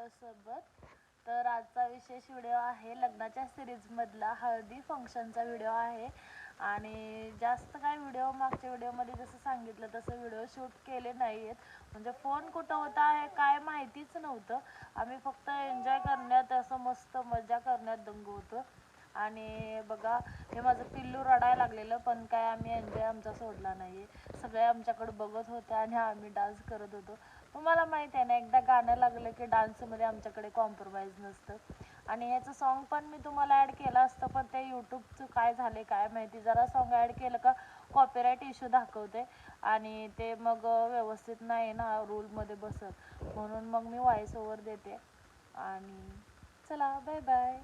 तुझ्यासोबत. तर आजचा विशेष व्हिडिओ आहे लग्नाच्या सिरीजमधला हळदी फंक्शनचा व्हिडिओ आहे. आणि जास्त काय व्हिडिओ मागच्या व्हिडिओमध्ये जसं सांगितलं तसं व्हिडिओ शूट केले नाही आहेत. म्हणजे फोन कुठं होता हे काय माहितीच नव्हतं. आम्ही फक्त एन्जॉय करण्यात, असं मस्त मजा करण्यात दंग होतो. आणि बघा, हे माझं पिल्लू रडायला लागलेलं, पण काय आम्ही एन्जॉय आमचा सोडला नाही. सगळे आमच्याकडे बघत होते आणि आम्ही डान्स करत होतो. तुम्हाला माहीत आहे ना, एकदा गाणं लागलं की डान्समध्ये आमच्याकडे कॉम्प्रोमाइज नसतं. आणि ह्याचं सॉन्ग पण मी तुम्हाला ॲड केलं असतं, पण ते यूट्यूबचं काय झाले काय माहिती, जरा सॉन्ग ॲड केलं का कॉपीराईट इश्यू दाखवते आणि ते मग व्यवस्थित नाही ना रूलमध्ये बसत. म्हणून मग मी व्हॉइस ओव्हर देते. आणि चला, बाय बाय.